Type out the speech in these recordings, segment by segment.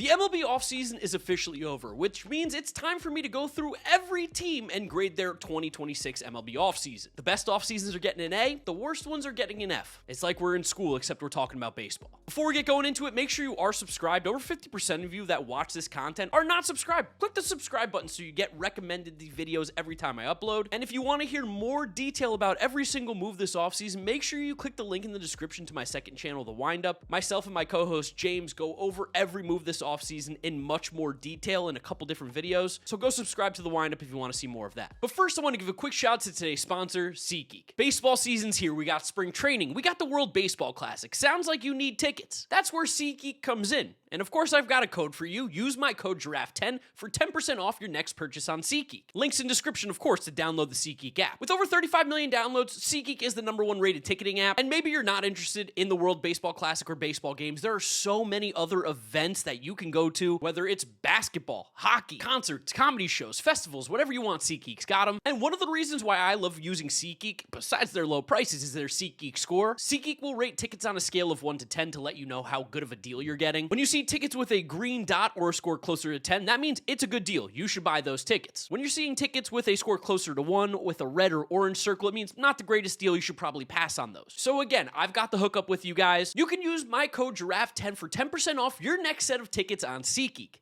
The MLB offseason is officially over, which means it's time for me to go through every team and grade their 2026 MLB offseason. The best offseasons are getting an A, the worst ones are getting an F. It's like we're in school, except we're talking about baseball. Before we get going into it, make sure you are subscribed. Over 50% of you that watch this content are not subscribed. Click the subscribe button so you get recommended these videos every time I upload. And if you want to hear more detail about every single move this offseason, make sure you click the link in the description to my second channel, The Windup. Myself and my co-host James go over every move this offseason in much more detail in a couple different videos, so go subscribe to The Windup if you want to see more of that. But first, I want to give a quick shout out to today's sponsor, SeatGeek. Baseball season's here. We got spring training. We got the World Baseball Classic. Sounds like you need tickets. That's where SeatGeek comes in. And of course, I've got a code for you. Use my code Giraffe10 for 10% off your next purchase on SeatGeek. Links in description, of course, to download the SeatGeek app. With over 35 million downloads, SeatGeek is the #1 rated ticketing app. And maybe you're not interested in the World Baseball Classic or baseball games. There are so many other events that you can go to, whether it's basketball, hockey, concerts, comedy shows, festivals, whatever you want, SeatGeek's got them. And one of the reasons why I love using SeatGeek, besides their low prices, is their SeatGeek score. SeatGeek will rate tickets on a scale of 1 to 10 to let you know how good of a deal you're getting. When you see tickets with a green dot or a score closer to 10, that means it's a good deal. You should buy those tickets. When you're seeing tickets with a score closer to 1 with a red or orange circle, it means not the greatest deal. You should probably pass on those. So again, I've got the hookup with you guys. You can use my code Giraffe10 for 10% off your next set of tickets on SeatGeek.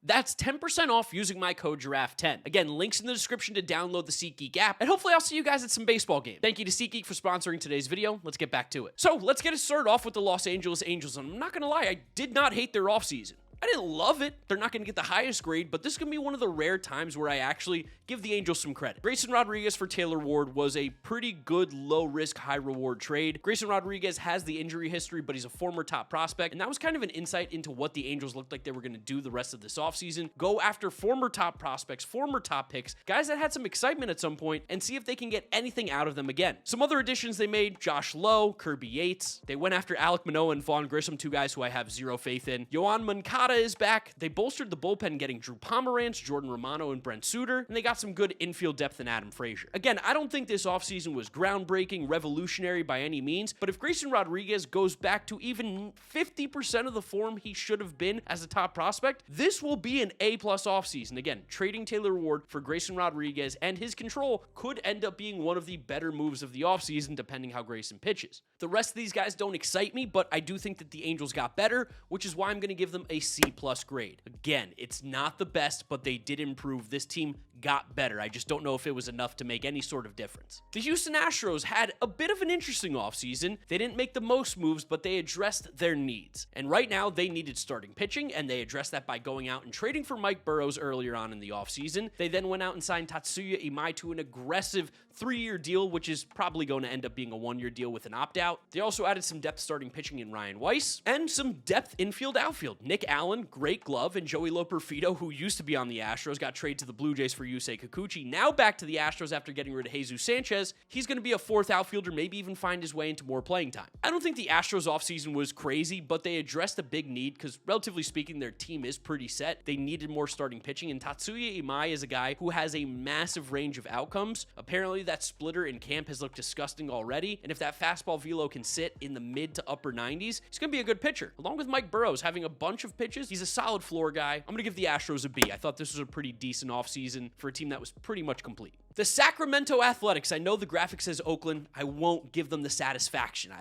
That's 10% off using my code Giraffe10. Again, links in the description to download the SeatGeek app, and hopefully I'll see you guys at some baseball games. Thank you to SeatGeek for sponsoring today's video. Let's get back to it. So let's get it started off with the Los Angeles Angels, and I'm not gonna lie, I did not hate their offseason. I didn't love it. They're not going to get the highest grade, but this is going to be one of the rare times where I actually give the Angels some credit. Grayson Rodriguez for Taylor Ward was a pretty good low-risk, high-reward trade. Grayson Rodriguez has the injury history, but he's a former top prospect, and that was kind of an insight into what the Angels looked like they were going to do the rest of this offseason. Go after former top prospects, former top picks, guys that had some excitement at some point, and see if they can get anything out of them again. Some other additions they made: Josh Lowe, Kirby Yates. They went after Alek Manoah and Vaughn Grissom, two guys who I have zero faith in. Yohan Moncada is back. They bolstered the bullpen, getting Drew Pomeranz, Jordan Romano, and Brent Suter, and they got some good infield depth in Adam Frazier. Again, I don't think this offseason was groundbreaking, revolutionary by any means, but if Grayson Rodriguez goes back to even 50% of the form he should have been as a top prospect, this will be an A-plus offseason. Again, trading Taylor Ward for Grayson Rodriguez and his control could end up being one of the better moves of the offseason, depending how Grayson pitches. The rest of these guys don't excite me, but I do think that the Angels got better, which is why I'm going to give them a C-plus grade. Again, it's not the best, but they did improve. This team got better. I just don't know if it was enough to make any sort of difference. The Houston Astros had a bit of an interesting offseason. They didn't make the most moves, but they addressed their needs. And right now, they needed starting pitching, and they addressed that by going out and trading for Mike Burrows earlier on in the offseason. They then went out and signed Tatsuya Imai to an aggressive 3-year deal, which is probably going to end up being a 1-year deal with an opt-out. They also added some depth starting pitching in Ryan Weiss, and some depth infield outfield. Nick Allen, great glove, and Joey Loperfido, who used to be on the Astros, got traded to the Blue Jays for Yusei Kikuchi. Now back to the Astros after getting rid of Jesus Sanchez. He's going to be a 4th outfielder, maybe even find his way into more playing time. I don't think the Astros offseason was crazy, but they addressed a big need because, relatively speaking, their team is pretty set. They needed more starting pitching, and Tatsuya Imai is a guy who has a massive range of outcomes. Apparently, that splitter in camp has looked disgusting already, and if that fastball velo can sit in the mid to upper 90s, he's going to be a good pitcher. Along with Mike Burrows having a bunch of pitches, he's a solid floor guy. I'm going to give the Astros a B. I thought this was a pretty decent offseason for a team that was pretty much complete. The Sacramento Athletics. I know the graphic says Oakland. I won't give them the satisfaction.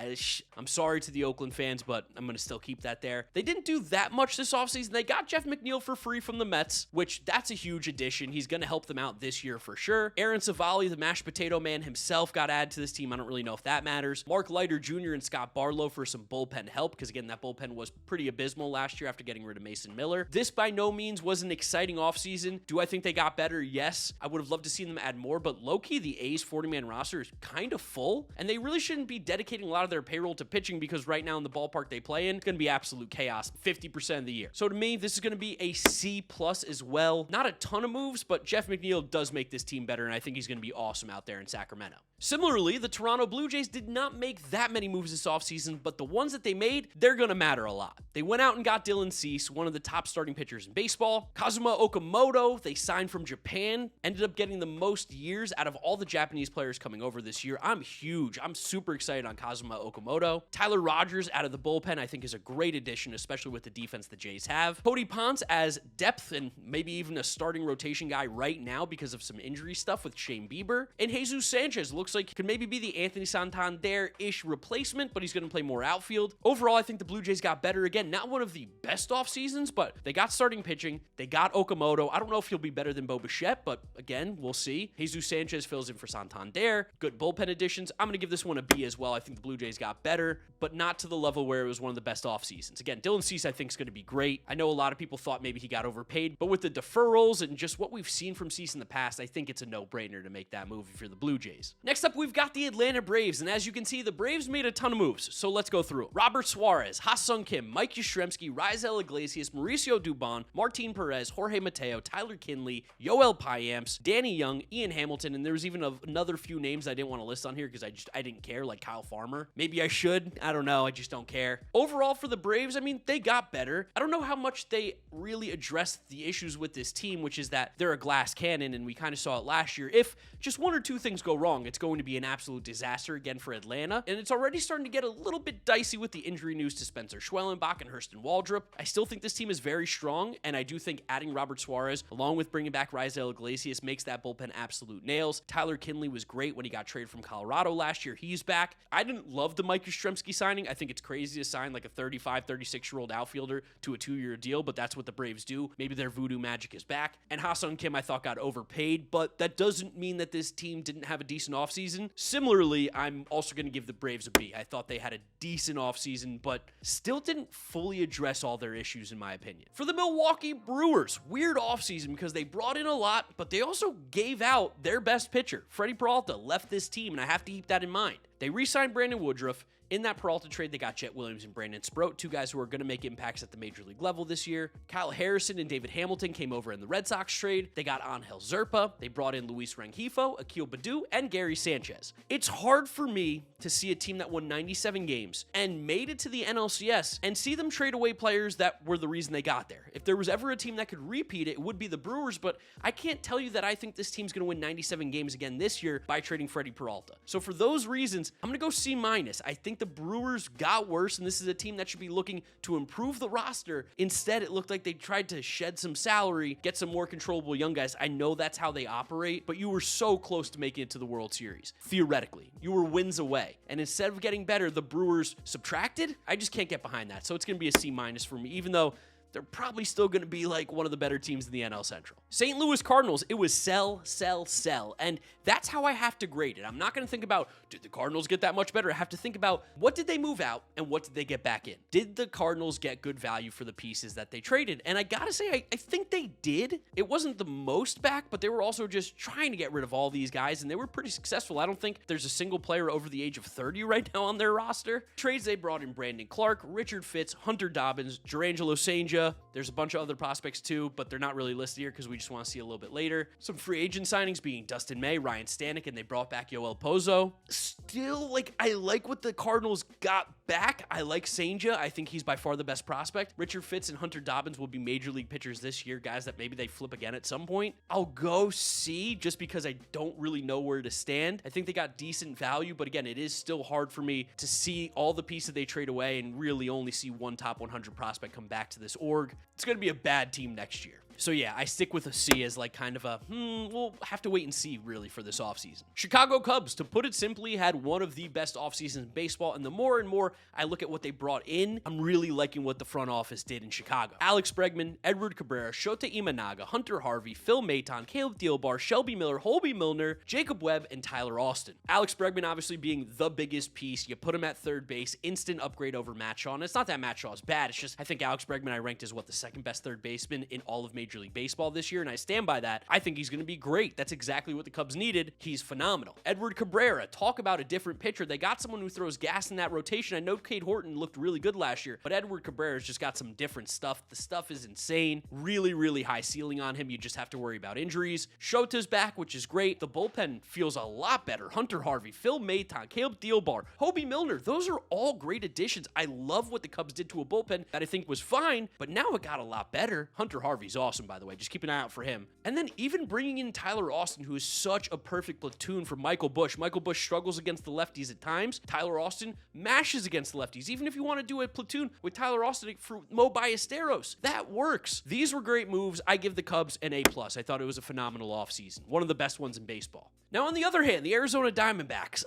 I'm sorry to the Oakland fans, but I'm going to still keep that there. They didn't do that much this offseason. They got Jeff McNeil for free from the Mets, which that's a huge addition. He's going to help them out this year for sure. Aaron Savali, the mashed potato man himself, got added to this team. I don't really know if that matters. Mark Leiter Jr. and Scott Barlow for some bullpen help, because again, that bullpen was pretty abysmal last year after getting rid of Mason Miller. This by no means was an exciting offseason. Do I think they got better? Yes. I would have loved to see them add more, but low-key, the A's 40-man roster is kind of full, and they really shouldn't be dedicating a lot of their payroll to pitching, because right now in the ballpark they play in, it's going to be absolute chaos 50% of the year. So to me, this is going to be a C+ as well. Not a ton of moves, but Jeff McNeil does make this team better, and I think he's going to be awesome out there in Sacramento. Similarly, the Toronto Blue Jays did not make that many moves this offseason, but the ones that they made, they're going to matter a lot. They went out and got Dylan Cease, one of the top starting pitchers in baseball. Kazuma Okamoto, they signed from Japan, ended up getting the most best years out of all the Japanese players coming over this year. I'm huge. I'm super excited on Kazuma Okamoto. Tyler Rogers out of the bullpen I think is a great addition, especially with the defense the Jays have. Cody Ponce as depth and maybe even a starting rotation guy right now because of some injury stuff with Shane Bieber. And Jesus Sanchez looks like could maybe be the Anthony Santander-ish replacement, but he's going to play more outfield. Overall, I think the Blue Jays got better. Again, not one of the best off seasons, but they got starting pitching. They got Okamoto. I don't know if he'll be better than Bo Bichette, but again, we'll see. Jesus Sanchez fills in for Santander. Good bullpen additions. I'm going to give this one a B as well. I think the Blue Jays got better, but not to the level where it was one of the best off seasons. Again, Dylan Cease I think is going to be great. I know a lot of people thought maybe he got overpaid, but with the deferrals and just what we've seen from Cease in the past, I think it's a no-brainer to make that move if you're the Blue Jays. Next up, we've got the Atlanta Braves, and as you can see, the Braves made a ton of moves, so let's go through it. Robert Suarez, Ha-Sung Kim, Mike Yastrzemski, Raisel Iglesias, Mauricio Dubon, Martin Perez, Jorge Mateo, Tyler Kinley, Yoel Payamps, Danny Young, Ian Hamilton, and there was even another few names I didn't want to list on here because I didn't care, like Kyle Farmer. Maybe I should. I don't know. I just don't care. Overall, for the Braves, I mean, they got better. I don't know how much they really addressed the issues with this team, which is that they're a glass cannon, and we kind of saw it last year. If just one or two things go wrong, it's going to be an absolute disaster again for Atlanta, and it's already starting to get a little bit dicey with the injury news to Spencer Schwellenbach and Hurston Waldrop. I still think this team is very strong, and I do think adding Robert Suarez, along with bringing back Raisel Iglesias, makes that bullpen absolute nails. Tyler Kinley was great when he got traded from Colorado last year. He's back. I didn't love the Mike Yastrzemski signing. I think it's crazy to sign like a 35, 36-year-old outfielder to a 2-year deal, but that's what the Braves do. Maybe their voodoo magic is back. And Ha-Sung Kim, I thought, got overpaid, but that doesn't mean that this team didn't have a decent offseason. Similarly, I'm also going to give the Braves a B. I thought they had a decent offseason, but still didn't fully address all their issues, in my opinion. For the Milwaukee Brewers, weird offseason because they brought in a lot, but they also gave out their best pitcher. Freddie Peralta left this team, and I have to keep that in mind. They re-signed Brandon Woodruff. In that Peralta trade, they got Jet Williams and Brandon Sproat, two guys who are going to make impacts at the major league level this year. Kyle Harrison and David Hamilton came over in the Red Sox trade. They got Angel Zerpa. They brought in Luis Rengifo, Akil Baddoo, and Gary Sanchez. It's hard for me to see a team that won 97 games and made it to the NLCS and see them trade away players that were the reason they got there. If there was ever a team that could repeat it, it would be the Brewers, but I can't tell you that I think this team's going to win 97 games again this year by trading Freddie Peralta. So for those reasons, I'm going to go C-. I think the Brewers got worse, and this is a team that should be looking to improve the roster. Instead, it looked like they tried to shed some salary, get some more controllable young guys. I know that's how they operate, but you were so close to making it to the World Series. Theoretically, you were wins away. And instead of getting better, the Brewers subtracted. I just can't get behind that. So it's going to be a C- for me, even though they're probably still going to be like one of the better teams in the NL Central. St. Louis Cardinals, it was sell, sell, sell. And that's how I have to grade it. I'm not going to think about, did the Cardinals get that much better? I have to think about, what did they move out and what did they get back in? Did the Cardinals get good value for the pieces that they traded? And I got to say, I think they did. It wasn't the most back, but they were also just trying to get rid of all these guys, and they were pretty successful. I don't think there's a single player over the age of 30 right now on their roster. Trades, they brought in Brandon Clark, Richard Fitz, Hunter Dobbins, Jurangelo Cenja. There's a bunch of other prospects too, but they're not really listed here because we just want to see a little bit later. Some free agent signings being Dustin May, Ryan Stanek, and they brought back Yoel Pozo. Still, I like what the Cardinals got back. I like Cenja. I think he's by far the best prospect. Richard Fitz and Hunter Dobbins will be major league pitchers this year, guys that maybe they flip again at some point. I'll go C just because I don't really know where to stand. I think they got decent value, but again, it is still hard for me to see all the pieces they trade away and really only see one top 100 prospect come back to this org. It's going to be a bad team next year. So yeah, I stick with a C as kind of a, we'll have to wait and see really for this offseason. Chicago Cubs, to put it simply, had one of the best offseasons in baseball, and the more and more I look at what they brought in, I'm really liking what the front office did in Chicago. Alex Bregman, Edward Cabrera, Shota Imanaga, Hunter Harvey, Phil Maton, Caleb Thielbar, Shelby Miller, Holby Milner, Jacob Webb, and Tyler Austin. Alex Bregman obviously being the biggest piece. You put him at third base, instant upgrade over Matt Shaw. And it's not that Matt Shaw is bad, it's just I think Alex Bregman I ranked as the second best third baseman in all of Major League Baseball this year, and I stand by that. I think he's going to be great. That's exactly what the Cubs needed. He's phenomenal. Edward Cabrera, talk about a different pitcher. They got someone who throws gas in that rotation. I know Cade Horton looked really good last year, but Edward Cabrera's just got some different stuff. The stuff is insane. Really, really high ceiling on him. You just have to worry about injuries. Shota's back, which is great. The bullpen feels a lot better. Hunter Harvey, Phil Maton, Caleb Thielbar, Holby Milner. Those are all great additions. I love what the Cubs did to a bullpen that I think was fine, but now it got a lot better. Hunter Harvey's awesome. awesome, by the way. Just keep an eye out for him. And then even bringing in Tyler Austin, who is such a perfect platoon for Michael Busch. Michael Busch struggles against the lefties at times. Tyler Austin mashes against the lefties. Even if you want to do a platoon with Tyler Austin for Mo Ballesteros, that works. These were great moves. I give the Cubs an A+. I thought it was a phenomenal offseason. One of the best ones in baseball. Now, on the other hand, the Arizona Diamondbacks,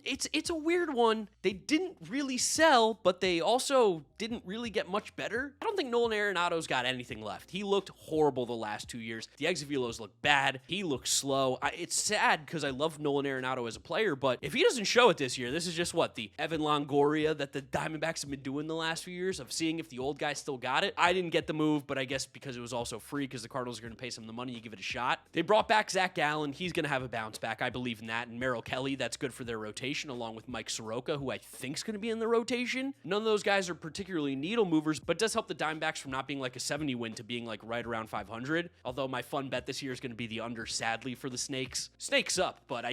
it's a weird one. They didn't really sell, but they also didn't really get much better. I don't think Nolan Arenado's got anything left. He looked horrible the last 2 years. The exit velos look bad. He looks slow. It's sad because I love Nolan Arenado as a player, but if he doesn't show it this year, this is just what, the Evan Longoria that the Diamondbacks have been doing the last few years of seeing if the old guy still got it. I didn't get the move, but I guess because it was also free because the Cardinals are going to pay some of the money, you give it a shot. They brought back Zach Gallen. He's going to have a bounce back. I believe in that. And Merrill Kelly, that's good for their rotation, along with Mike Soroka, who I think is going to be in the rotation. None of those guys are particularly needle movers, but it does help the Diamondbacks from not being like a 70 win to being like right around 500. Although my fun bet this year is going to be the under, sadly, for the Snakes. Snakes up, but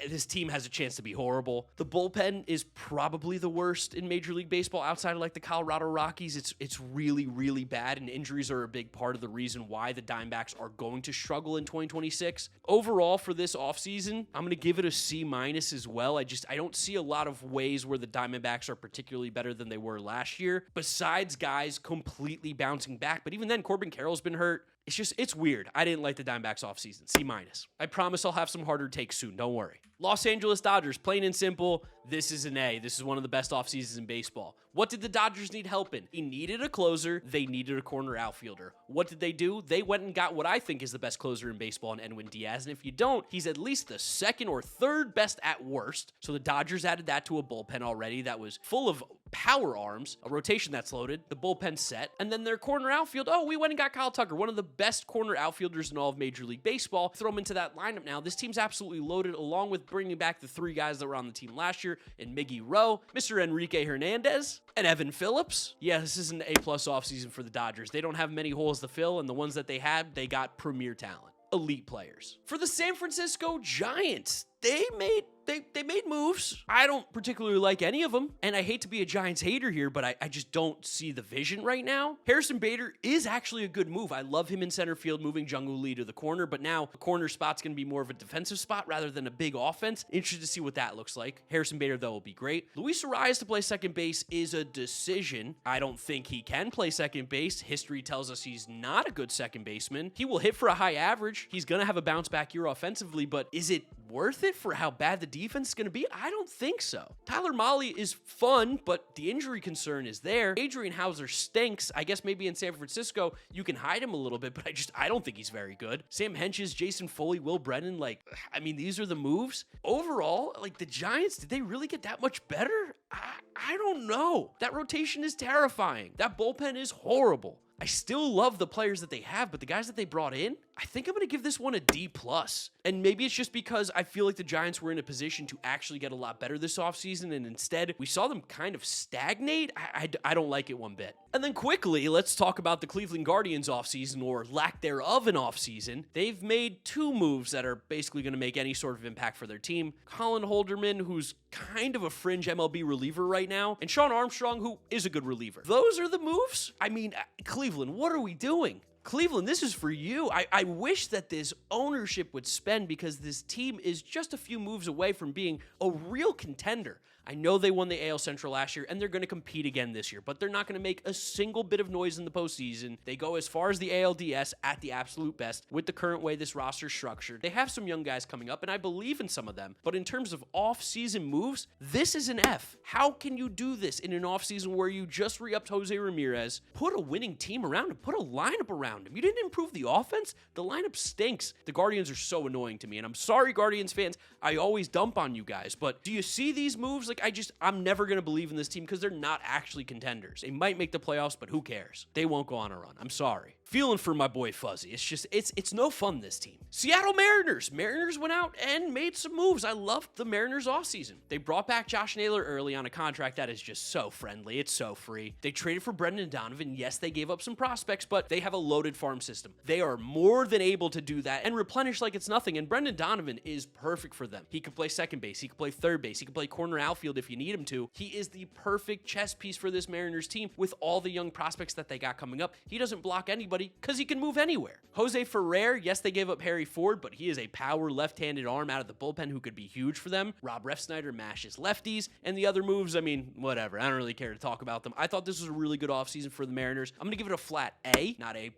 this team has a chance to be horrible. The bullpen is probably the worst in Major League Baseball outside of like the Colorado Rockies. It's really, really bad, and injuries are a big part of the reason why the Diamondbacks are going to struggle in 2026. Overall, for this offseason, I'm going to give it a C- as well. I don't see a lot of ways where the Diamondbacks are particularly better than they were last year, besides guys completely bouncing back. But even then, Corbin Carroll's been hurt. It's weird. I didn't like the Diamondbacks offseason. C-. I promise I'll have some harder takes soon. Don't worry. Los Angeles Dodgers, plain and simple, this is an A. This is one of the best offseasons in baseball. What did the Dodgers need help in? He needed a closer. They needed a corner outfielder. What did they do? They went and got what I think is the best closer in baseball in Edwin Diaz. And if you don't, he's at least the second or third best at worst. So the Dodgers added that to a bullpen already that was full of power arms, a rotation that's loaded, the bullpen set, and then their corner outfield. Oh, we went and got Kyle Tucker, one of the best corner outfielders in all of Major League Baseball. Throw him into that lineup now. This team's absolutely loaded, along with bringing back the three guys that were on the team last year in Miggy Rowe, Mr. Enrique Hernandez, and Evan Phillips. Yeah, this is an A+ offseason for the Dodgers. They don't have many holes to fill, and the ones that they had, they got premier talent. Elite players. For the San Francisco Giants, they made moves. I don't particularly like any of them, and I hate to be a Giants hater here, but I just don't see the vision right now. Harrison Bader is actually a good move. I love him in center field, moving Jung-Woo Lee to the corner, but now the corner spot's going to be more of a defensive spot rather than a big offense. Interested to see what that looks like. Harrison Bader, though, will be great. Luis Arias to play second base is a decision. I don't think he can play second base. History tells us he's not a good second baseman. He will hit for a high average. He's going to have a bounce back year offensively, but is it worth it for how bad the defense is going to be? I don't think so. Tyler Mahle is fun, but the injury concern is there. Adrian Hauser stinks. I guess maybe in San Francisco, you can hide him a little bit, but I don't think he's very good. Sam Hentges, Jason Foley, Will Brennan, these are the moves. Overall, the Giants, did they really get that much better? I don't know. That rotation is terrifying. That bullpen is horrible. I still love the players that they have, but the guys that they brought in, I think I'm going to give this one a D+. And maybe it's just because I feel like the Giants were in a position to actually get a lot better this offseason, and instead we saw them kind of stagnate. I don't like it one bit. And then quickly, let's talk about the Cleveland Guardians offseason, or lack thereof in offseason. They've made two moves that are basically going to make any sort of impact for their team. Colin Holderman, who's kind of a fringe MLB reliever right now, and Sean Armstrong, who is a good reliever. Those are the moves? Cleveland, what are we doing? Cleveland, this is for you. I wish that this ownership would spend, because this team is just a few moves away from being a real contender. I know they won the AL Central last year, and they're going to compete again this year, but they're not going to make a single bit of noise in the postseason. They go as far as the ALDS at the absolute best with the current way this roster's structured. They have some young guys coming up, and I believe in some of them, but in terms of off-season moves, this is an F. How can you do this in an off-season where you just re-upped Jose Ramirez, put a winning team around him, put a lineup around him? You didn't improve the offense? The lineup stinks. The Guardians are so annoying to me, and I'm sorry, Guardians fans. I always dump on you guys, but do you see these moves? I'm never going to believe in this team because they're not actually contenders. They might make the playoffs, but who cares? They won't go on a run. I'm sorry. Feeling for my boy Fuzzy. It's no fun, this team. Seattle Mariners. Mariners went out and made some moves. I loved the Mariners offseason. They brought back Josh Naylor early on a contract that is just so friendly. It's so free. They traded for Brendan Donovan. Yes, they gave up some prospects, but they have a loaded farm system. They are more than able to do that and replenish like it's nothing, and Brendan Donovan is perfect for them. He can play second base. He can play third base. He can play corner outfield if you need him to. He is the perfect chess piece for this Mariners team with all the young prospects that they got coming up. He doesn't block anybody anybody because he can move anywhere. Jose Ferrer, yes, they gave up Harry Ford, but he is a power left-handed arm out of the bullpen who could be huge for them. Rob Refsnyder mashes lefties, and the other moves, I mean, whatever. I don't really care to talk about them. I thought this was a really good offseason for the Mariners. I'm going to give it a flat A, not A+,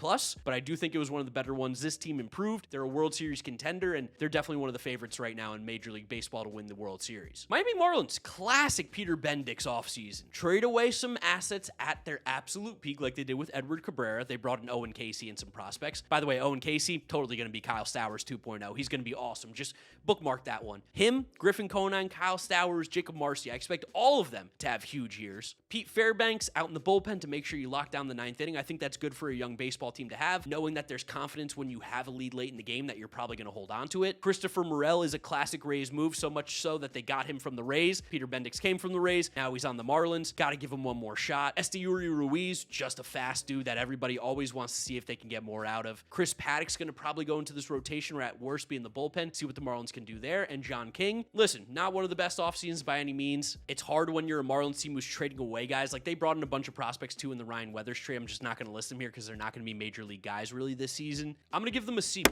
but I do think it was one of the better ones. This team improved. They're a World Series contender, and they're definitely one of the favorites right now in Major League Baseball to win the World Series. Miami Marlins, classic Peter Bendix offseason. Trade away some assets at their absolute peak like they did with Edward Cabrera. They brought in Owen Casey and some prospects. By the way, Owen Casey, totally going to be Kyle Stowers 2.0. He's going to be awesome. Just bookmark that one. Him, Griffin Conine, Kyle Stowers, Jacob Marcy. I expect all of them to have huge years. Pete Fairbanks out in the bullpen to make sure you lock down the ninth inning. I think that's good for a young baseball team to have, knowing that there's confidence when you have a lead late in the game that you're probably going to hold on to it. Christopher Morel is a classic Rays move, so much so that they got him from the Rays. Peter Bendix came from the Rays. Now he's on the Marlins. Got to give him one more shot. Esteury Ruiz, just a fast dude that everybody always wants to see if they can get more out of. Chris Paddock's going to probably go into this rotation or at worst be in the bullpen, see what the Marlins can do there. And John King, listen, not one of the best off seasons by any means. It's hard when you're a Marlins team who's trading away guys. Like they brought in a bunch of prospects too in the Ryan Weathers trade. I'm just not going to list them here because they're not going to be major league guys really this season. I'm going to give them a C+,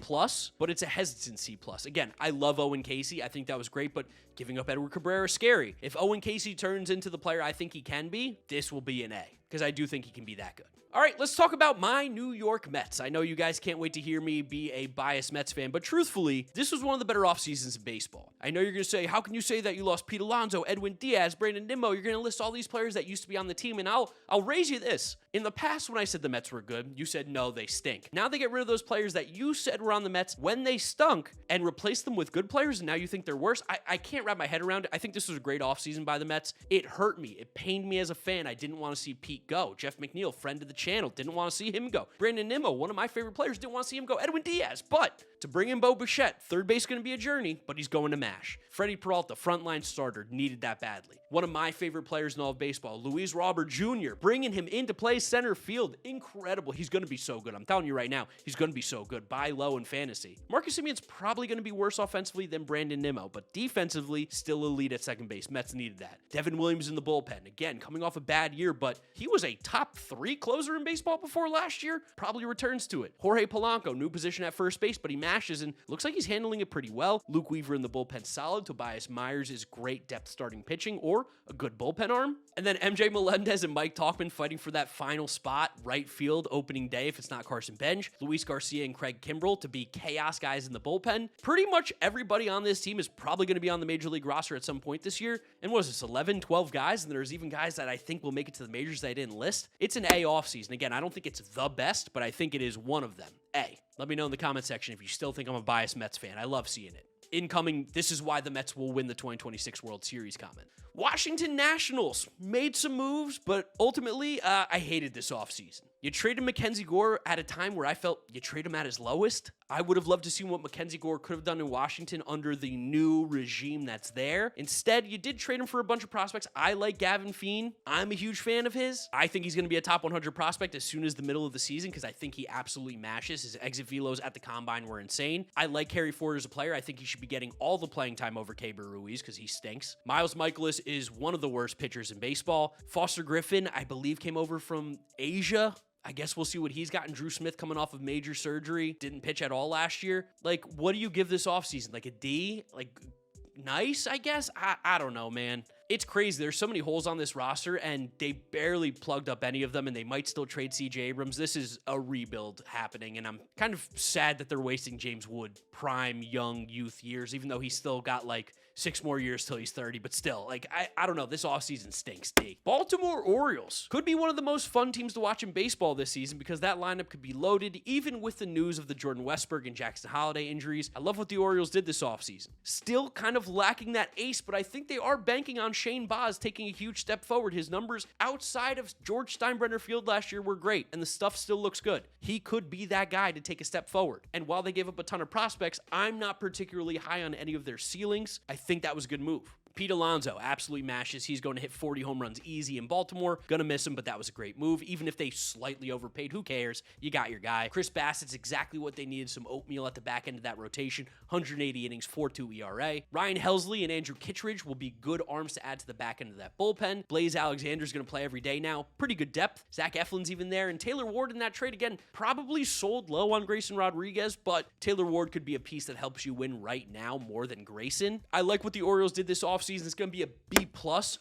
but it's a hesitant C+. Again, I love Owen Casey. I think that was great, but giving up Edward Cabrera is scary. If Owen Casey turns into the player I think he can be, this will be an A because I do think he can be that good. All right, let's talk about my New York Mets. I know you guys can't wait to hear me be a biased Mets fan, but truthfully, this was one of the better off seasons in baseball. I know you're going to say, how can you say that you lost Pete Alonso, Edwin Diaz, Brandon Nimmo? You're going to list all these players that used to be on the team, and I'll raise you this. In the past, when I said the Mets were good, you said, no, they stink. Now they get rid of those players that you said were on the Mets when they stunk and replace them with good players, and now you think they're worse? I can't wrap my head around it. I think this was a great offseason by the Mets. It hurt me. It pained me as a fan. I didn't want to see Pete go. Jeff McNeil, friend of the channel, didn't want to see him go. Brandon Nimmo, one of my favorite players, didn't want to see him go. Edwin Diaz, but to bring in Bo Bichette, third base going to be a journey, but he's going to MASH. Freddie Peralta, frontline starter, needed that badly. One of my favorite players in all of baseball, Luis Robert Jr., bringing him in to play center field, incredible. He's going to be so good. I'm telling you right now, he's going to be so good. Buy low in fantasy. Marcus Simeon's probably going to be worse offensively than Brandon Nimmo, but defensively, still elite at second base. Mets needed that. Devin Williams in the bullpen, again, coming off a bad year, but he was a top 3 closer in baseball before last year. Probably returns to it. Jorge Polanco, new position at first base, but he mashes and looks like he's handling it pretty well. Luke Weaver in the bullpen, solid. Tobias Myers is great depth starting pitching or a good bullpen arm. And then MJ Melendez and Mike Tauchman fighting for that final spot, right field, opening day if it's not Carson Bench. Luis Garcia and Craig Kimbrell to be chaos guys in the bullpen. Pretty much everybody on this team is probably going to be on the major league roster at some point this year. And what is this, 11, 12 guys? And there's even guys that I think will make it to the majors that I didn't list. It's an A offseason. Again, I don't think it's the best, but I think it is one of them. A. Let me know in the comment section if you still think I'm a biased Mets fan. I love seeing it. Incoming, this is why the Mets will win the 2026 World Series comment. Washington Nationals made some moves, but ultimately, I hated this offseason. You traded Mackenzie Gore at a time where I felt you trade him at his lowest. I would have loved to see what Mackenzie Gore could have done in Washington under the new regime that's there. Instead, you did trade him for a bunch of prospects. I like Gavin Feen. I'm a huge fan of his. I think he's going to be a top 100 prospect as soon as the middle of the season because I think he absolutely mashes. His exit velos at the combine were insane. I like Harry Ford as a player. I think he should be getting all the playing time over Keibert Ruiz because he stinks. Miles Michaelis is one of the worst pitchers in baseball. Foster Griffin, I believe, came over from Asia. I guess we'll see what he's got. And Drew Smith coming off of major surgery. Didn't pitch at all last year. Like, what do you give this offseason? Like a D? Like, nice, I guess? I don't know, man. It's crazy. There's so many holes on this roster, and they barely plugged up any of them, and they might still trade C.J. Abrams. This is a rebuild happening, and I'm kind of sad that they're wasting James Wood, prime, young, youth years, even though he's still got, like, 6 more years till he's 30, but still, like, I don't know. This offseason stinks, D. Baltimore Orioles could be one of the most fun teams to watch in baseball this season because that lineup could be loaded, even with the news of the Jordan Westburg and Jackson Holiday injuries. I love what the Orioles did this offseason. Still kind of lacking that ace, but I think they are banking on Shane Baz taking a huge step forward. His numbers outside of George Steinbrenner Field last year were great, and the stuff still looks good. He could be that guy to take a step forward. And while they gave up a ton of prospects, I'm not particularly high on any of their ceilings. I think that was a good move. Pete Alonso absolutely mashes. He's going to hit 40 home runs easy in Baltimore. Gonna miss him, but that was a great move. Even if they slightly overpaid, who cares? You got your guy. Chris Bassett's exactly what they needed, some oatmeal at the back end of that rotation. 180 innings, 4.2 ERA. Ryan Helsley and Andrew Kittredge will be good arms to add to the back end of that bullpen. Blaze Alexander's going to play every day now. Pretty good depth. Zach Eflin's even there. And Taylor Ward in that trade, again, probably sold low on Grayson Rodriguez, but Taylor Ward could be a piece that helps you win right now more than Grayson. I like what the Orioles did this offseason. It's going to be a B+.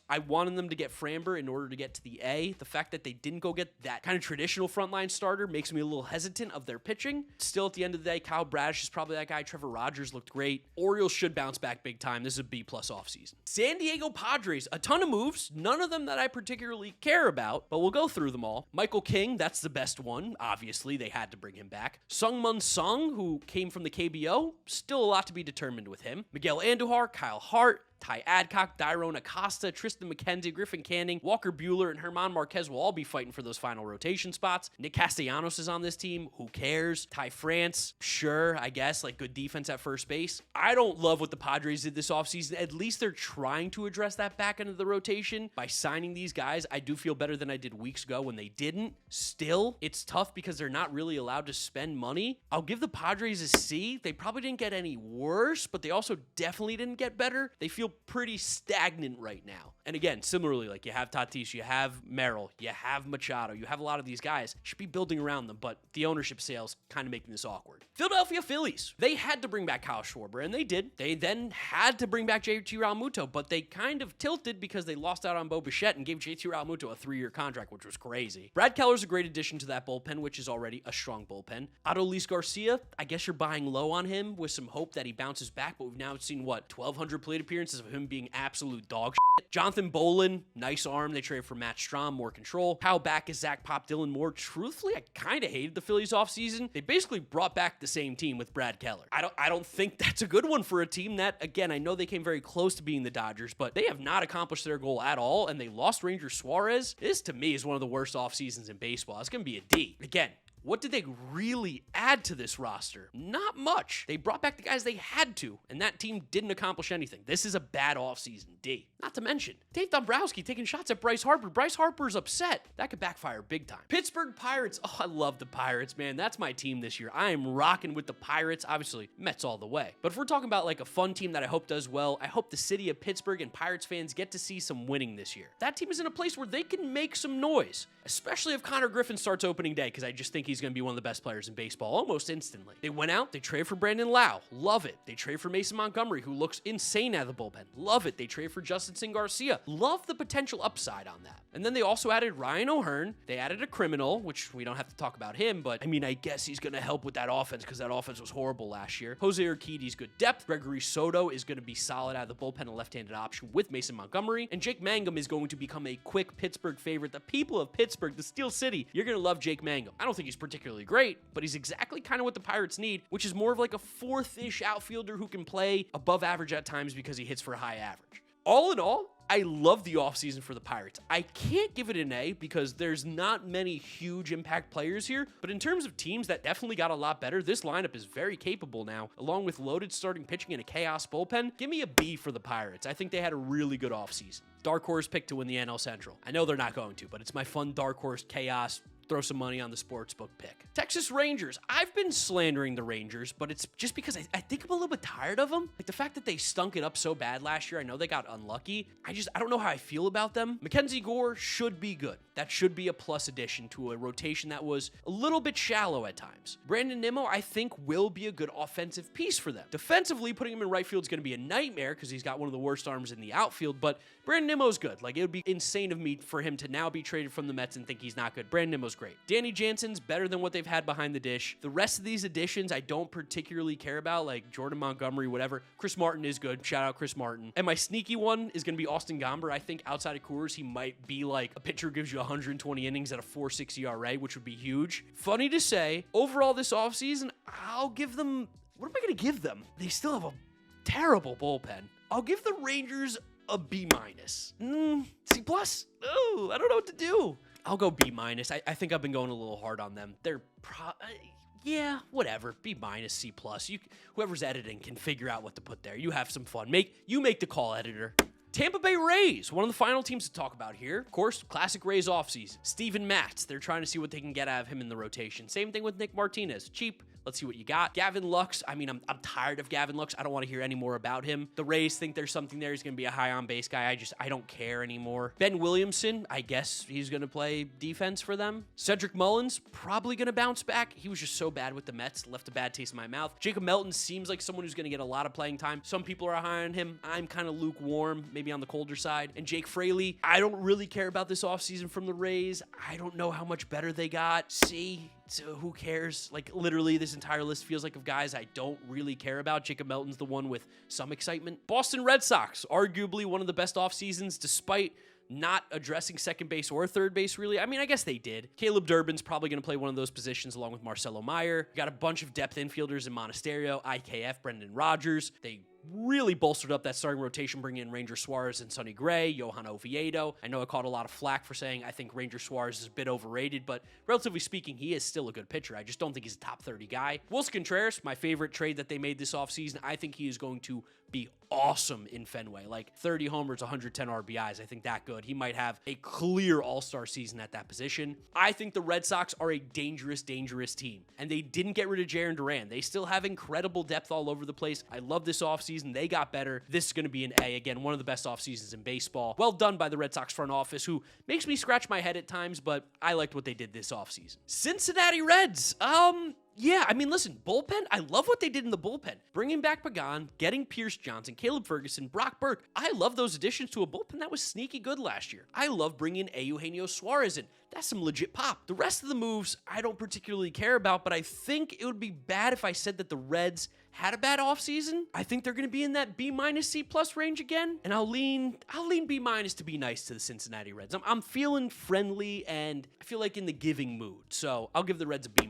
I wanted them to get Framber in order to get to the A. The fact that they didn't go get that kind of traditional frontline starter makes me a little hesitant of their pitching. Still, at the end of the day, Kyle Bradish is probably that guy. Trevor Rogers looked great. Orioles should bounce back big time. This is a B+ offseason. San Diego Padres, a ton of moves, none of them that I particularly care about, but we'll go through them all. Michael King, that's the best one. Obviously, they had to bring him back. Sungmun Sung, who came from the KBO, still a lot to be determined with him. Miguel Andujar, Kyle Hart, Ty Adcock, Dairon Acosta, Tristan McKenzie, Griffin Canning, Walker Buehler, and German Marquez will all be fighting for those final rotation spots. Nick Castellanos is on this team. Who cares? Ty France, sure, I guess, like good defense at first base. I don't love what the Padres did this offseason. At least they're trying to address that back end of the rotation by signing these guys. I do feel better than I did weeks ago when they didn't. Still, it's tough because they're not really allowed to spend money. I'll give the Padres a C. They probably didn't get any worse, but they also definitely didn't get better. They feel pretty stagnant right now. And again, similarly, like you have Tatis, you have Merrill, you have Machado, you have a lot of these guys. Should be building around them, but the ownership sales kind of making this awkward. Philadelphia Phillies. They had to bring back Kyle Schwarber, and they did. They then had to bring back JT Realmuto, but they kind of tilted because they lost out on Bo Bichette and gave JT Realmuto a 3-year contract, which was crazy. Brad Keller's a great addition to that bullpen, which is already a strong bullpen. Adolis Garcia, I guess you're buying low on him with some hope that he bounces back, but we've now seen, 1,200 plate appearances of him being absolute dog shit. Jonathan Bolin, nice arm. They traded for Matt Strahm, more control. How back is Zach Pop Dylan Moore? Truthfully, I kind of hated the Phillies offseason. They basically brought back the same team with Brad Keller. I don't think that's a good one for a team that, again, I know they came very close to being the Dodgers, but they have not accomplished their goal at all, and they lost Ranger Suarez. This, to me, is one of the worst offseasons in baseball. It's going to be a D. Again, what did they really add to this roster? Not much. They brought back the guys they had to, and that team didn't accomplish anything. This is a bad offseason, D. Not to mention, Dave Dombrowski taking shots at Bryce Harper. Bryce Harper's upset. That could backfire big time. Pittsburgh Pirates. Oh, I love the Pirates, man. That's my team this year. I am rocking with the Pirates. Obviously, Mets all the way. But if we're talking about like a fun team that I hope does well, I hope the city of Pittsburgh and Pirates fans get to see some winning this year. That team is in a place where they can make some noise, especially if Connor Griffin starts opening day, because I just think he's going to be one of the best players in baseball almost instantly. They went out, they traded for Brandon Lau. Love it. They trade for Mason Montgomery, who looks insane out of the bullpen. Love it. They trade for Justin Sin Garcia. Love the potential upside on that. And then they also added Ryan O'Hearn. They added a criminal, which we don't have to talk about him, but I mean, I guess he's going to help with that offense because that offense was horrible last year. Jose Urquidy's good depth. Gregory Soto is going to be solid out of the bullpen, a left-handed option with Mason Montgomery. And Jake Mangum is going to become a quick Pittsburgh favorite. The people of Pittsburgh, the Steel City, you're going to love Jake Mangum. I don't think he's particularly great, but he's exactly kind of what the Pirates need, which is more of like a fourth-ish outfielder who can play above average at times because he hits for a high average. All in all, I love the offseason for the Pirates. I can't give it an A because there's not many huge impact players here, but in terms of teams that definitely got a lot better, this lineup is very capable now, along with loaded starting pitching and a chaos bullpen. Give me a B for the Pirates. I think they had a really good offseason. Dark horse pick to win the NL Central. I know they're not going to, but it's my fun dark horse chaos. Throw some money on the sportsbook pick. Texas Rangers. I've been slandering the Rangers, but it's just because I think I'm a little bit tired of them. Like the fact that they stunk it up so bad last year. I know they got unlucky. I don't know how I feel about them. Mackenzie Gore should be good. That should be a plus addition to a rotation that was a little bit shallow at times. Brandon Nimmo, I think, will be a good offensive piece for them. Defensively, putting him in right field is going to be a nightmare because he's got one of the worst arms in the outfield, but Brandon Nimmo's good. Like, it would be insane of me for him to now be traded from the Mets and think he's not good. Brandon Nimmo's great. Danny Jansen's better than what they've had behind the dish. The rest of these additions I don't particularly care about, like Jordan Montgomery, whatever. Chris Martin is good. Shout out Chris Martin. And my sneaky one is going to be Austin Gomber. I think outside of Coors, he might be like a pitcher who gives you 120 innings at a 4.6 ERA, which would be huge. Funny to say, overall this offseason, I'll give them... What am I going to give them? They still have a terrible bullpen. I'll give the Rangers a B-. C+? Oh, I don't know what to do. I'll go B-. I think I've been going a little hard on them. They're yeah, whatever. B-, C+. Whoever's editing can figure out what to put there. You have some fun. You make the call, editor. Tampa Bay Rays, one of the final teams to talk about here. Of course, classic Rays offseason. Steven Matz, they're trying to see what they can get out of him in the rotation. Same thing with Nick Martinez. Cheap. Let's see what you got. Gavin Lux. I mean, I'm tired of Gavin Lux. I don't want to hear any more about him. The Rays think there's something there. He's going to be a high on base guy. I don't care anymore. Ben Williamson, I guess he's going to play defense for them. Cedric Mullins, probably going to bounce back. He was just so bad with the Mets. Left a bad taste in my mouth. Jacob Melton seems like someone who's going to get a lot of playing time. Some people are high on him. I'm kind of lukewarm, maybe on the colder side. And Jake Fraley, I don't really care about this offseason from the Rays. I don't know how much better they got. So who cares? Like, literally, this entire list feels like of guys I don't really care about. Jacob Melton's the one with some excitement. Boston Red Sox, arguably one of the best off seasons, despite not addressing second base or third base, really. I mean, I guess they did. Caleb Durbin's probably going to play one of those positions along with Marcelo Meyer. Got a bunch of depth infielders in Monasterio, IKF, Brendan Rodgers. They really bolstered up that starting rotation, bringing in Ranger Suarez and Sonny Gray, Johan Oviedo. I know I caught a lot of flack for saying I think Ranger Suarez is a bit overrated, but relatively speaking, he is still a good pitcher. I just don't think he's a top 30 guy. Wilson Contreras, my favorite trade that they made this offseason. I think he is going to be awesome in Fenway. Like 30 homers, 110 RBIs. I think that good. He might have a clear all-star season at that position. I think the Red Sox are a dangerous, dangerous team. And they didn't get rid of Jarren Duran. They still have incredible depth all over the place. I love this offseason. They got better. This is going to be an A. Again, one of the best offseasons in baseball. Well done by the Red Sox front office, who makes me scratch my head at times, but I liked what they did this offseason. Cincinnati Reds. Yeah, I mean, listen, bullpen, I love what they did in the bullpen. Bringing back Pagan, getting Pierce Johnson, Caleb Ferguson, Brock Burke. I love those additions to a bullpen that was sneaky good last year. I love bringing Eugenio Suarez in. That's some legit pop. The rest of the moves, I don't particularly care about, but I think it would be bad if I said that the Reds had a bad offseason. I think they're going to be in that B- C+ range again, and I'll lean B- to be nice to the Cincinnati Reds. I'm feeling friendly, and I feel like in the giving mood, so I'll give the Reds a B-.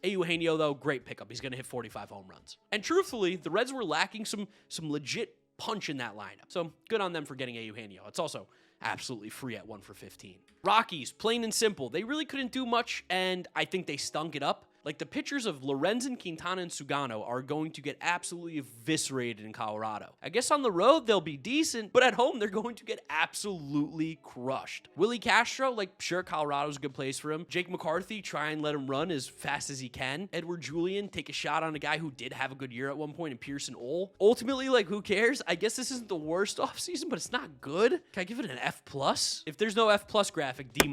Eugenio, though, great pickup. He's going to hit 45 home runs. And truthfully, the Reds were lacking some legit punch in that lineup, so good on them for getting Eugenio. It's also absolutely free at 1 for 15. Rockies, plain and simple. They really couldn't do much, and I think they stunk it up. Like, the pitchers of Lorenzen, Quintana, and Sugano are going to get absolutely eviscerated in Colorado. I guess on the road, they'll be decent, but at home, they're going to get absolutely crushed. Willie Castro, like, sure, Colorado's a good place for him. Jake McCarthy, try and let him run as fast as he can. Edward Julian, take a shot on a guy who did have a good year at one point in Pearson Ole. Ultimately, like, who cares? I guess this isn't the worst offseason, but it's not good. Can I give it an F+? If there's no F+ graphic, D-.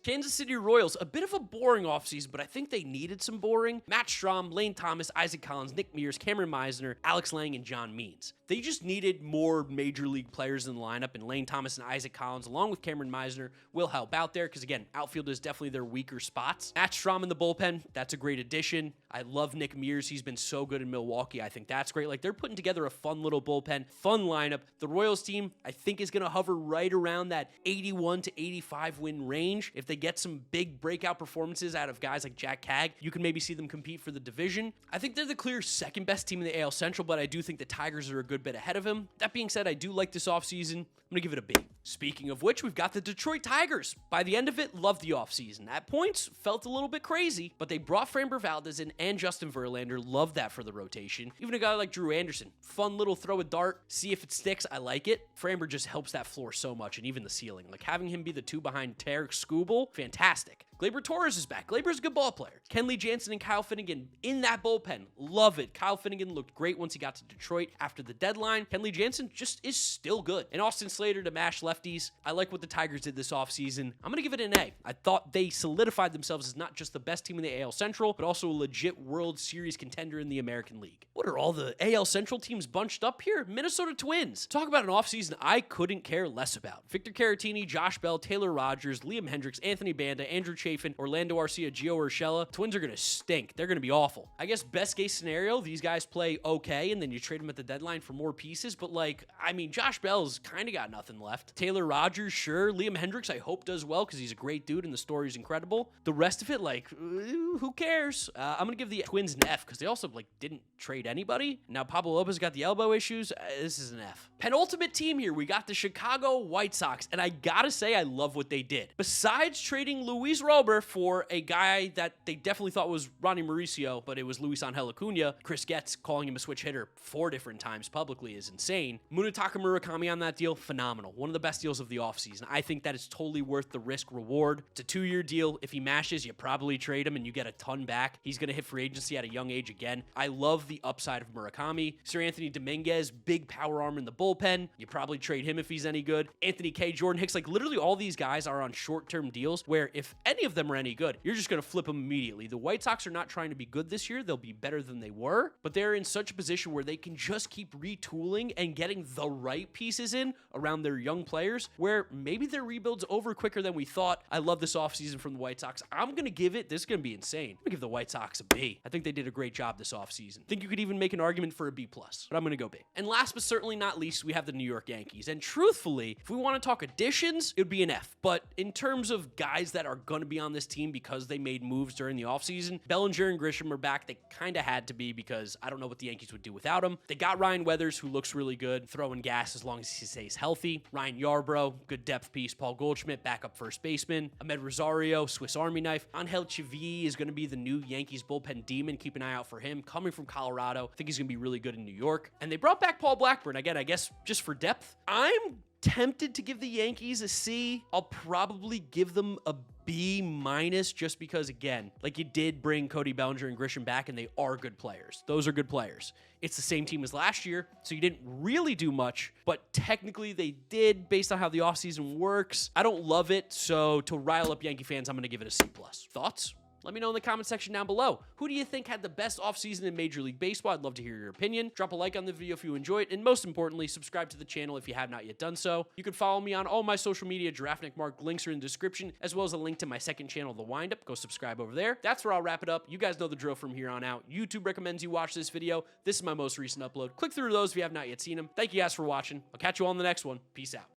Kansas City Royals, a bit of a boring offseason, but I think they needed some boring. Matt Strahm, Lane Thomas, Isaac Collins, Nick Mears, Cameron Meisner, Alex Lang, and John Means. They just needed more major league players in the lineup, and Lane Thomas and Isaac Collins, along with Cameron Meisner, will help out there, because again, outfield is definitely their weaker spots. Matt Strahm in the bullpen, that's a great addition. I love Nick Mears. He's been so good in Milwaukee. I think that's great. Like, they're putting together a fun little bullpen, fun lineup. The Royals team, I think, is going to hover right around that 81 to 85 win range. If they get some big breakout performances out of guys like Jack Cagg, you can maybe see them compete for the division. I think they're the clear second best team in the AL Central, but I do think the Tigers are a good bit ahead of him. That being said, I do like this offseason. I'm going to give it a B. Speaking of which, we've got the Detroit Tigers. By the end of it, loved the offseason. At points, felt a little bit crazy, but they brought Framber Valdez in and Justin Verlander. Loved that for the rotation. Even a guy like Drew Anderson. Fun little throw a dart, see if it sticks. I like it. Framber just helps that floor so much, and even the ceiling. Like, having him be the two behind Tarek Skubal, fantastic. Gleyber Torres is back. Gleyber's a good ball player. Kenley Jansen and Kyle Finnegan in that bullpen. Love it. Kyle Finnegan looked great once he got to Detroit after the deadline. Kenley Jansen just is still good. And Austin Slater to mash lefties. I like what the Tigers did this offseason. I'm going to give it an A. I thought they solidified themselves as not just the best team in the AL Central, but also a legit World Series contender in the American League. What are all the AL Central teams bunched up here? Minnesota Twins. Talk about an offseason I couldn't care less about. Victor Caratini, Josh Bell, Taylor Rogers, Liam Hendricks, Anthony Banda, Andrew Chafin, Orlando Arcia, Gio Urshela. Twins are going to stink. They're going to be awful. I guess best case scenario, these guys play okay, and then you trade them at the deadline for more pieces. But, like, I mean, Josh Bell's kind of got nothing left. Taylor Rogers, sure. Liam Hendricks, I hope does well because he's a great dude and the story's incredible. The rest of it, like, who cares? I'm going to give the Twins an F because they also, like, didn't trade anybody. Now Pablo Lopez got the elbow issues. This is an F. Penultimate team here. We got the Chicago White Sox, and I gotta say I love what they did. Besides trading Luis Robert October for a guy that they definitely thought was Ronnie Mauricio, but it was Luis Angel Acuna. Chris Getz calling him a switch hitter 4 different times publicly is insane. Munetaka Murakami on that deal, phenomenal. One of the best deals of the offseason. I think that is totally worth the risk reward. It's a 2-year deal. If he mashes, you probably trade him and you get a ton back. He's going to hit free agency at a young age again. I love the upside of Murakami. Sir Anthony Dominguez, big power arm in the bullpen. You probably trade him if he's any good. Anthony K, Jordan Hicks, like literally all these guys are on short-term deals where if any of them are any good, you're just going to flip them immediately. The White Sox are not trying to be good this year. They'll be better than they were, but they're in such a position where they can just keep retooling and getting the right pieces in around their young players where maybe their rebuild's over quicker than we thought. I love this offseason from the White Sox. I'm going to give it, this is going to be insane. I'm going to give the White Sox a B. I think they did a great job this offseason. I think you could even make an argument for a B+, but I'm going to go B. And last but certainly not least, we have the New York Yankees. And truthfully, if we want to talk additions, it would be an F. But in terms of guys that are going to be on this team because they made moves during the offseason, Bellinger and Grisham are back. They kind of had to be because I don't know what the Yankees would do without him. They got Ryan Weathers, who looks really good, throwing gas as long as he stays healthy. Ryan Yarbrough, good depth piece. Paul Goldschmidt, backup first baseman. Ahmed Rosario, Swiss Army knife. Angel Chivi is going to be the new Yankees bullpen demon. Keep an eye out for him. Coming from Colorado, I think he's going to be really good in New York. And they brought back Paul Blackburn. Again, I guess just for depth. I'm tempted to give the Yankees a C. I'll probably give them a B- just because, again, like you did bring Cody Bellinger and Grisham back, and they are good players. Those are good players. It's the same team as last year, so you didn't really do much, but technically they did based on how the offseason works. I don't love it, so to rile up Yankee fans, I'm going to give it a C+. Thoughts? Let me know in the comment section down below. Who do you think had the best offseason in Major League Baseball? I'd love to hear your opinion. Drop a like on the video if you enjoyed, and most importantly, subscribe to the channel if you have not yet done so. You can follow me on all my social media. GiraffeNeckMarc links are in the description, as well as a link to my second channel, The Windup. Go subscribe over there. That's where I'll wrap it up. You guys know the drill from here on out. YouTube recommends you watch this video. This is my most recent upload. Click through those if you have not yet seen them. Thank you guys for watching. I'll catch you all in the next one. Peace out.